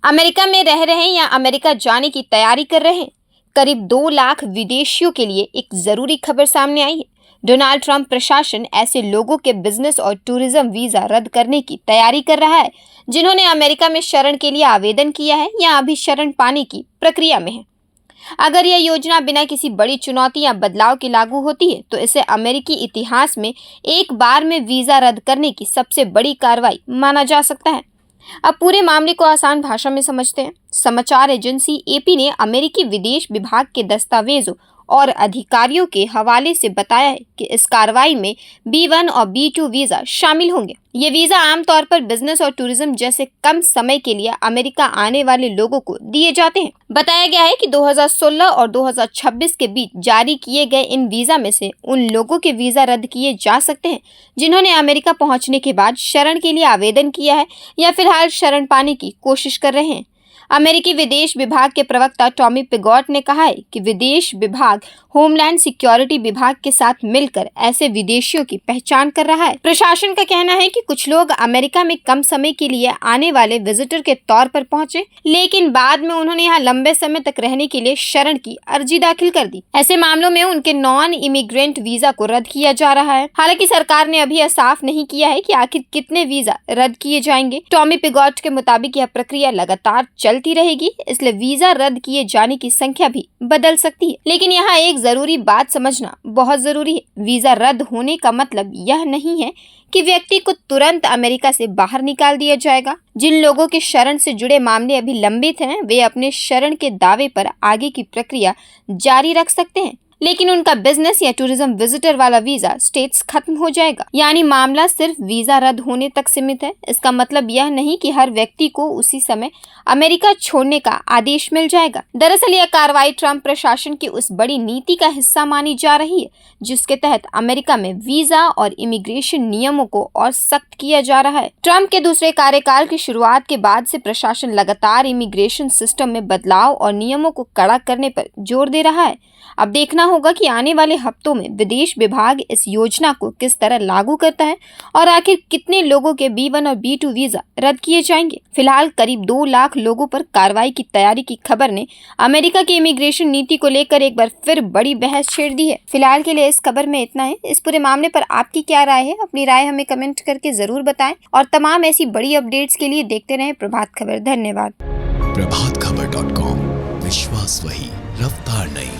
America में रह रहे हैं या अमेरिका जाने की तैयारी कर रहे हैं, करीब 2 लाख विदेशियों के लिए एक जरूरी खबर सामने आई है। डोनाल्ड ट्रंप प्रशासन ऐसे लोगों के बिजनेस और टूरिज्म वीजा रद्द करने की तैयारी कर रहा है जिन्होंने अमेरिका में शरण के लिए आवेदन किया है या अभी शरण पाने की प्रक्रिया में है। अगर यह योजना बिना किसी बड़ी चुनौती या बदलाव के लागू होती है तो इसे अमेरिकी इतिहास में एक बार में वीजा रद्द करने की सबसे बड़ी कार्रवाई माना जा सकता है। अब पूरे मामले को आसान भाषा में समझते हैं। समाचार एजेंसी एपी ने अमेरिकी विदेश विभाग के दस्तावेजों और अधिकारियों के हवाले से बताया है कि इस कार्रवाई में B1 और B2 वीजा शामिल होंगे। ये वीजा आमतौर पर बिजनेस और टूरिज्म जैसे कम समय के लिए अमेरिका आने वाले लोगों को दिए जाते हैं। बताया गया है कि 2016 और 2026 के बीच जारी किए गए इन वीजा में से उन लोगों के वीजा रद्द किए जा सकते हैं जिन्होंने अमेरिका पहुंचने के बाद शरण के लिए आवेदन किया है या फिलहाल शरण पाने की कोशिश कर रहे हैं। अमेरिकी विदेश विभाग के प्रवक्ता टॉमी पिगॉट ने कहा है कि विदेश विभाग होमलैंड सिक्योरिटी विभाग के साथ मिलकर ऐसे विदेशियों की पहचान कर रहा है। प्रशासन का कहना है कि कुछ लोग अमेरिका में कम समय के लिए आने वाले विजिटर के तौर पर पहुंचे, लेकिन बाद में उन्होंने यहाँ लंबे समय तक रहने के लिए शरण की अर्जी दाखिल कर दी। ऐसे मामलों में उनके नॉन इमिग्रेंट वीजा को रद्द किया जा रहा है। हालांकि सरकार ने अभी यह साफ नहीं किया है कि आखिर कितने वीजा रद्द किए जाएंगे। टॉमी पिगॉट के मुताबिक यह प्रक्रिया लगातार चलती रहेगी, इसलिए वीजा रद्द किए जाने की संख्या भी बदल सकती है। लेकिन यहाँ एक जरूरी बात समझना बहुत जरूरी है। वीजा रद्द होने का मतलब यह नहीं है कि व्यक्ति को तुरंत अमेरिका से बाहर निकाल दिया जाएगा। जिन लोगों के शरण से जुड़े मामले अभी लंबित हैं, वे अपने शरण के दावे पर आगे की प्रक्रिया जारी रख सकते हैं, लेकिन उनका बिजनेस या टूरिज्म विजिटर वाला वीजा स्टेटस खत्म हो जाएगा। यानी मामला सिर्फ वीजा रद्द होने तक सीमित है। इसका मतलब यह नहीं कि हर व्यक्ति को उसी समय अमेरिका छोड़ने का आदेश मिल जाएगा। दरअसल यह कार्रवाई ट्रंप प्रशासन की उस बड़ी नीति का हिस्सा मानी जा रही है जिसके तहत अमेरिका में वीजा और इमिग्रेशन नियमों को और सख्त किया जा रहा है। ट्रंप के दूसरे कार्यकाल की शुरुआत के बाद से प्रशासन लगातार इमिग्रेशन सिस्टम में बदलाव और नियमों को कड़ा करने पर जोर दे रहा है। अब देखना होगा कि आने वाले हफ्तों में विदेश विभाग इस योजना को किस तरह लागू करता है और आखिर कितने लोगों के B1 और B2 वीजा रद्द किए जाएंगे। फिलहाल करीब 2 लाख लोगों पर कार्रवाई की तैयारी की खबर ने अमेरिका की इमिग्रेशन नीति को लेकर एक बार फिर बड़ी बहस छेड़ दी है। फिलहाल के लिए इस खबर में इतना है। इस पूरे मामले पर आपकी क्या राय है? अपनी राय हमें कमेंट करके जरूर बताएं और तमाम ऐसी बड़ी अपडेट्स के लिए देखते रहें प्रभात खबर। धन्यवाद। प्रभातखबर.com, विश्वास वही, रफ्तार नहीं।